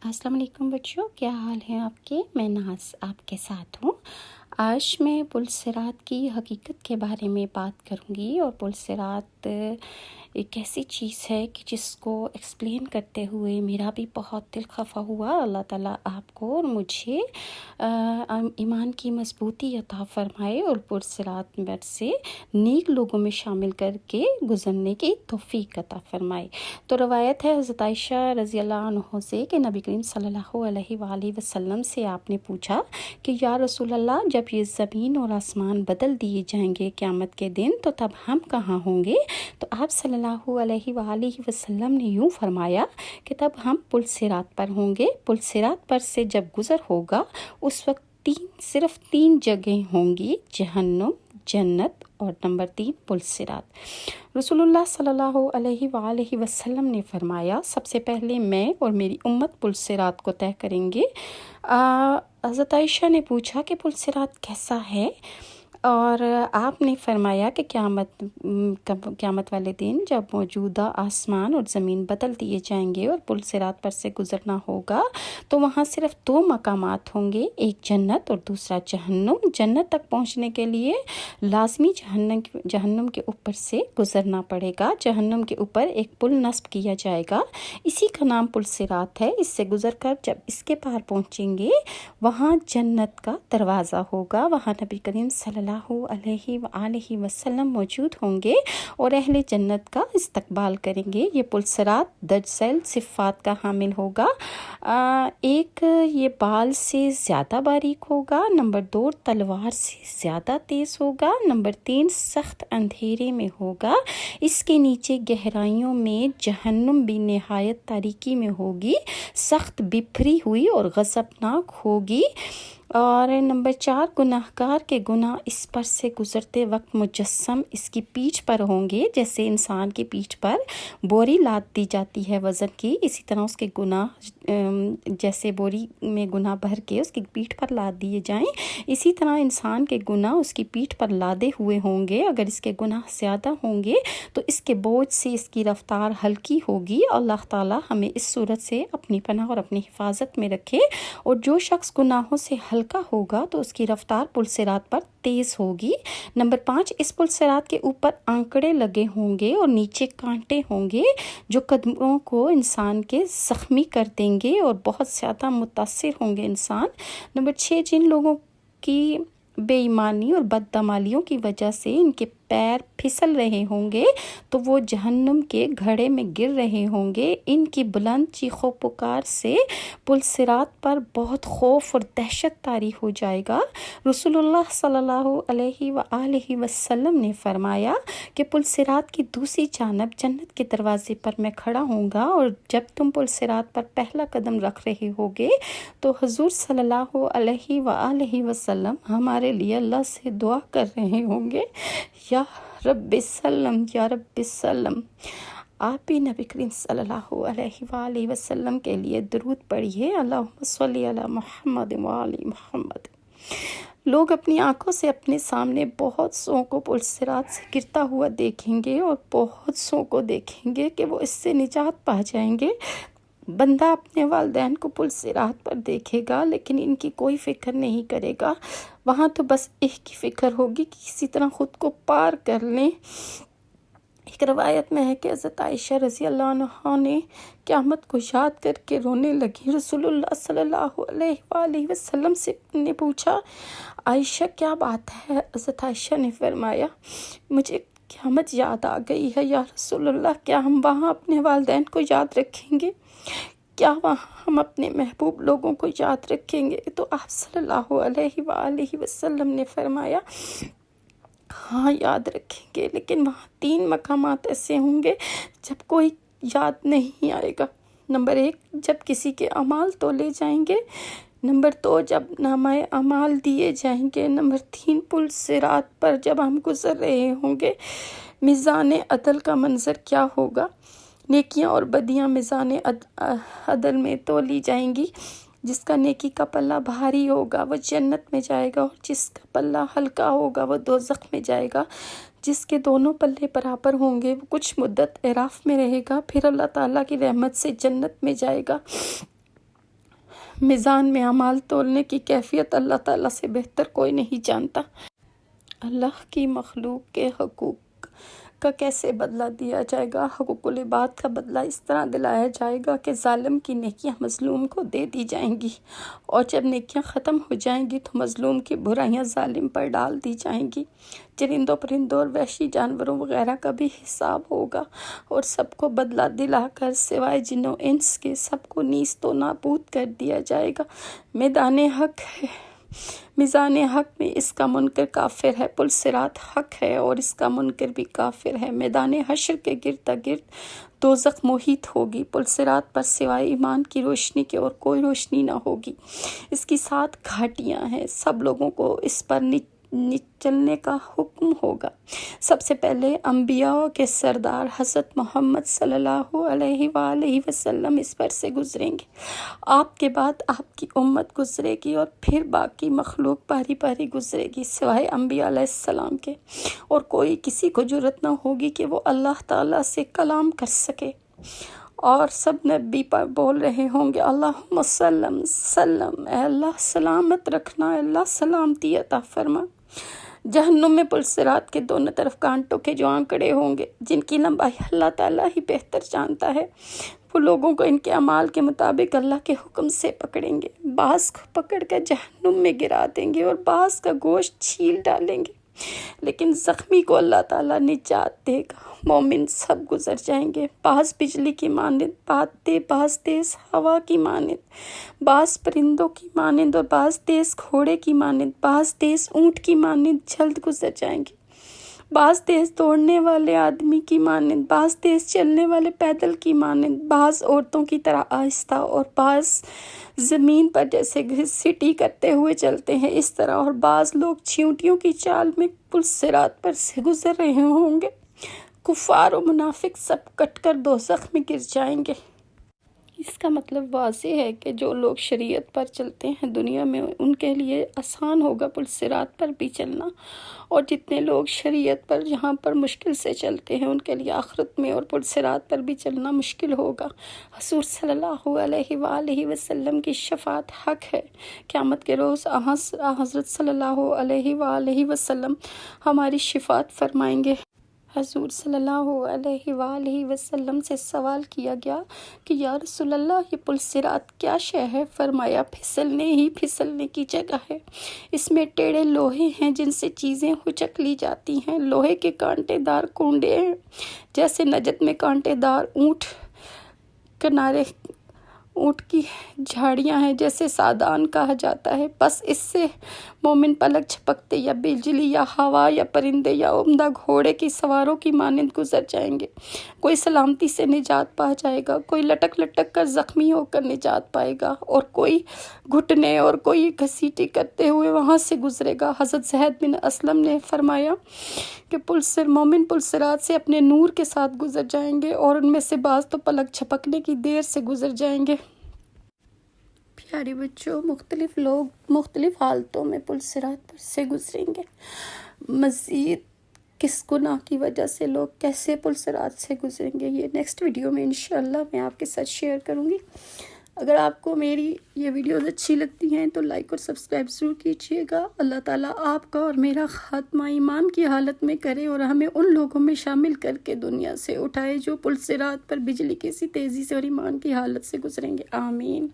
السلام علیکم بچوں، کیا حال ہیں آپ کے؟ میں ناز آپ کے ساتھ ہوں۔ آج میں پلصراط کی حقیقت کے بارے میں بات کروں گی، اور پلصراط ایک ایسی چیز ہے کہ جس کو ایکسپلین کرتے ہوئے میرا بھی بہت دل خفا ہوا۔ اللہ تعالیٰ آپ کو اور مجھے ایمان کی مضبوطی عطا فرمائے اور پلصراط میں سے نیک لوگوں میں شامل کر کے گزرنے کی توفیق عطا فرمائے۔ تو روایت ہے حضرت عائشہ رضی اللہ عنہ سے کہ نبی کریم صلی اللہ علیہ وآلہ وسلم سے آپ نے پوچھا کہ یا رسول اللہ، جب یہ زمین اور آسمان بدل دیے جائیں گے قیامت کے دن تو تب ہم کہاں ہوں گے؟ تو آپ صلی اللہ علیہ وآلہ وسلم نے یوں فرمایا کہ تب ہم پلصراط پر ہوں گے۔ پلصراط پر سے جب گزر ہوگا اس وقت صرف تین جگہیں ہوں گی، جہنم، جنت اور نمبر 3 پلصراط۔ رسول اللہ صلی اللہ علیہ وآلہ وسلم نے فرمایا سب سے پہلے میں اور میری امت پلصراط کو طے کریں گے۔ حضرت عائشہ نے پوچھا کہ پلصراط کیسا ہے؟ اور آپ نے فرمایا کہ قیامت والے دن جب موجودہ آسمان اور زمین بدل دیے جائیں گے اور پلصراط پر سے گزرنا ہوگا تو وہاں صرف 2 مقامات ہوں گے، ایک جنت اور دوسرا جہنم۔ جنت تک پہنچنے کے لیے لازمی جہنم کے اوپر سے گزرنا پڑے گا۔ جہنم کے اوپر ایک پل نصب کیا جائے گا، اسی کا نام پلصراط ہے۔ اس سے گزر کر جب اس کے پار پہنچیں گے وہاں جنت کا دروازہ ہوگا، وہاں نبی کریم صلی اللہ علیہ وآلہ وسلم موجود ہوں گے اور اہل جنت کا استقبال کریں گے۔ یہ پلصراط درج ذیل صفات کا حامل ہوگا۔ ایک، یہ بال سے زیادہ باریک ہوگا۔ نمبر 2، تلوار سے زیادہ تیز ہوگا۔ نمبر 3، سخت اندھیرے میں ہوگا۔ اس کے نیچے گہرائیوں میں جہنم بھی نہایت تاریکی میں ہوگی، سخت بپھری ہوئی اور غضبناک ہوگی۔ اور نمبر 4، گناہ گار کے گناہ اس پر سے گزرتے وقت مجسم اس کی پیٹھ پر ہوں گے۔ جیسے انسان کی پیٹھ پر بوری لاد دی جاتی ہے وزن کی، اسی طرح اس کے گناہ جیسے بوری میں گناہ بھر کے اس کی پیٹھ پر لاد دیے جائیں، اسی طرح انسان کے گناہ اس کی پیٹھ پر لادے ہوئے ہوں گے۔ اگر اس کے گناہ زیادہ ہوں گے تو اس کے بوجھ سے اس کی رفتار ہلکی ہوگی۔ اللہ تعالیٰ ہمیں اس صورت سے اپنی پناہ اور اپنی حفاظت میں رکھے۔ اور جو شخص گناہوں سے ہلکا ہوگا تو اس کی رفتار پلصراط پر تیز ہوگی۔ نمبر 5، اس پلصراط کے اوپر آنکڑے لگے ہوں گے اور نیچے کانٹے ہوں گے جو قدموں کو انسان کے زخمی کر دیں گے اور بہت زیادہ متاثر ہوں گے انسان۔ نمبر 6، جن لوگوں کی بے ایمانی اور بدعمالیوں کی وجہ سے ان کے پیر پھسل رہے ہوں گے تو وہ جہنم کے گھڑے میں گر رہے ہوں گے۔ ان کی بلند چیخ و پکار سے پلصراط پر بہت خوف اور دہشت طاری ہو جائے گا۔ رسول اللہ صلی اللہ علیہ وآلہ وسلم نے فرمایا کہ پلصراط کی دوسری جانب جنت کے دروازے پر میں کھڑا ہوں گا، اور جب تم پلصراط پر پہلا قدم رکھ رہے ہوگے تو حضور صلی اللہ علیہ وآلہ وسلم ہمارے لیے اللہ سے دعا کر رہے ہوں گے، یا رب سلم، یا رب سلم۔ آپ بھی نبی کریم صلی اللہ علیہ وآلہ وسلم کے لیے درود پڑھیے، اللہم صلی علی محمد وآل محمد۔ لوگ اپنی آنکھوں سے اپنے سامنے بہت سو کو پلصراط سے گرتا ہوا دیکھیں گے اور بہت سو کو دیکھیں گے کہ وہ اس سے نجات پا جائیں گے۔ بندہ اپنے والدین کو پلصراط پر دیکھے گا لیکن ان کی کوئی فکر نہیں کرے گا، وہاں تو بس ایک کی فکر ہوگی کہ کسی طرح خود کو پار کر لیں۔ ایک روایت میں ہے کہ حضرت عائشہ رضی اللہ عنہا نے قیامت کو یاد کر کے رونے لگی۔ رسول اللہ صلی اللہ علیہ وآلہ وسلم سے نے پوچھا، عائشہ کیا بات ہے؟ حضرت عائشہ نے فرمایا، مجھے قیامت یاد آ گئی ہے یا رسول اللہ، کیا ہم وہاں اپنے والدین کو یاد رکھیں گے؟ کیا وہاں ہم اپنے محبوب لوگوں کو یاد رکھیں گے؟ تو آپ صلی اللہ علیہ وآلہ وسلم نے فرمایا، ہاں یاد رکھیں گے، لیکن وہاں 3 مقامات ایسے ہوں گے جب کوئی یاد نہیں آئے گا۔ نمبر 1، جب کسی کے اعمال تولے جائیں گے۔ نمبر 2، جب نامہ اعمال دیے جائیں گے۔ نمبر 3، پلصراط پر جب ہم گزر رہے ہوں گے، میزان عدل کا منظر کیا ہوگا؟ نیکیاں اور بدیاں میزان عدل میں تولی جائیں گی۔ جس کا نیکی کا پلہ بھاری ہوگا وہ جنت میں جائے گا، اور جس کا پلہ ہلکا ہوگا وہ دوزخ میں جائے گا۔ جس کے دونوں پلے برابر ہوں گے وہ کچھ مدت اعراف میں رہے گا، پھر اللہ تعالیٰ کی رحمت سے جنت میں جائے گا۔ میزان میں اعمال تولنے کی کیفیت اللہ تعالیٰ سے بہتر کوئی نہیں جانتا۔ اللہ کی مخلوق کے حقوق کا کیسے بدلہ دیا جائے گا؟ حقوق العباد کا بدلہ اس طرح دلایا جائے گا کہ ظالم کی نیکیاں مظلوم کو دے دی جائیں گی، اور جب نیکیاں ختم ہو جائیں گی تو مظلوم کی برائیاں ظالم پر ڈال دی جائیں گی۔ چرندوں پرندوں اور وحشی جانوروں وغیرہ کا بھی حساب ہوگا، اور سب کو بدلہ دلا کر سوائے جن و انس کے سب کو نیست و نابود کر دیا جائے گا۔ میزان حق میں اس کا منکر کافر ہے، پل صراط حق ہے اور اس کا منکر بھی کافر ہے۔ میدان حشر کے گرد گرد دوزخ محیط ہوگی، پل صراط پر سوائے ایمان کی روشنی کے اور کوئی روشنی نہ ہوگی۔ اس کی 7 گھاٹیاں ہیں، سب لوگوں کو اس پر چلنے کا حکم ہوگا۔ سب سے پہلے انبیاء کے سردار حضرت محمد صلی اللہ علیہ وآلہ وسلم اس پر سے گزریں گے، آپ کے بعد آپ کی امت گزرے گی، اور پھر باقی مخلوق باری باری گزرے گی سوائے انبیاء علیہ السلام کے، اور کوئی کسی کو جرأت نہ ہوگی کہ وہ اللہ تعالیٰ سے کلام کر سکے، اور سب نبی پر بول رہے ہوں گے اللہم سلم، اے اللہ سلامت رکھنا، اے اللہ سلامتی عطا فرما۔ جہنم میں پل صراط کے دونوں طرف کانٹوں کے جو آنکڑے ہوں گے، جن کی لمبائی اللہ تعالیٰ ہی بہتر جانتا ہے، وہ لوگوں کو ان کے اعمال کے مطابق اللہ کے حکم سے پکڑیں گے، بعض کو پکڑ کر جہنم میں گرا دیں گے اور بعض کا گوشت چھیل ڈالیں گے، لیکن زخمی کو اللہ تعالیٰ نجات دے گا۔ مومن سب گزر جائیں گے، بعض بجلی کی مانند، بعض تیز ہوا کی مانند، بعض پرندوں کی مانند، اور بعض تیز گھوڑے کی مانند، بعض تیز اونٹ کی مانند جلد گزر جائیں گے، بعض تیز دوڑنے والے آدمی کی مانند، بعض تیز چلنے والے پیدل کی مانند، بعض عورتوں کی طرح آہستہ، اور بعض زمین پر جیسے گھسیٹی کرتے ہوئے چلتے ہیں اس طرح، اور بعض لوگ چیونٹیوں کی چال میں پل صراط پر سے گزر رہے ہوں گے۔ کفار و منافق سب کٹ کر دوزخ میں گر جائیں گے۔ اس کا مطلب واضح ہے کہ جو لوگ شریعت پر چلتے ہیں دنیا میں، ان کے لیے آسان ہوگا پل صراط پر بھی چلنا، اور جتنے لوگ شریعت پر جہاں پر مشکل سے چلتے ہیں ان کے لیے آخرت میں اور پل صراط پر بھی چلنا مشکل ہوگا۔ حضور صلی اللہ علیہ وآلہ وسلم کی شفاعت حق ہے۔ قیامت کے روز حضرت صلی اللہ علیہ وآلہ وسلم ہماری شفاعت فرمائیں گے۔ حضور صلی اللہ علیہ وآلہ وسلم سے سوال کیا گیا کہ یا رسول اللہ، یہ پل صراط کیا شے ہے؟ فرمایا پھسلنے کی جگہ ہے، اس میں ٹیڑھے لوہے ہیں جن سے چیزیں اچک لی جاتی ہیں، لوہے کے کانٹے دار کنڈے ہیں، جیسے نجد میں کانٹے دار اونٹ کی جھاڑیاں ہیں، جیسے سادان کہا جاتا ہے، بس اس سے مومن پلک جھپکتے یا بجلی یا ہوا یا پرندے یا عمدہ گھوڑے کی سواروں کی مانند گزر جائیں گے۔ کوئی سلامتی سے نجات پا جائے گا، کوئی لٹک لٹک کر زخمی ہو کر نجات پائے گا، اور کوئی گھٹنے اور کوئی گھسیٹی کرتے ہوئے وہاں سے گزرے گا۔ حضرت زید بن اسلم نے فرمایا کہ مومن پل صراط سے اپنے نور کے ساتھ گزر جائیں گے، اور ان میں سے بعض تو پلک جھپکنے کی دیر سے گزر جائیں گے۔ پیارے بچوں، مختلف لوگ مختلف حالتوں میں پل صراط پر سے گزریں گے۔ مزید کس گناہ کی وجہ سے لوگ کیسے پل صراط سے گزریں گے، یہ نیکسٹ ویڈیو میں انشاءاللہ میں آپ کے ساتھ شیئر کروں گی۔ اگر آپ کو میری یہ ویڈیوز اچھی لگتی ہیں تو لائک اور سبسکرائب ضرور کیجیے گا۔ اللہ تعالیٰ آپ کا اور میرا خاتمہ ایمان کی حالت میں کرے، اور ہمیں ان لوگوں میں شامل کر کے دنیا سے اٹھائے جو پل صراط پر بجلی کی سی تیزی سے اور ایمان کی حالت سے گزریں گے۔ آمین۔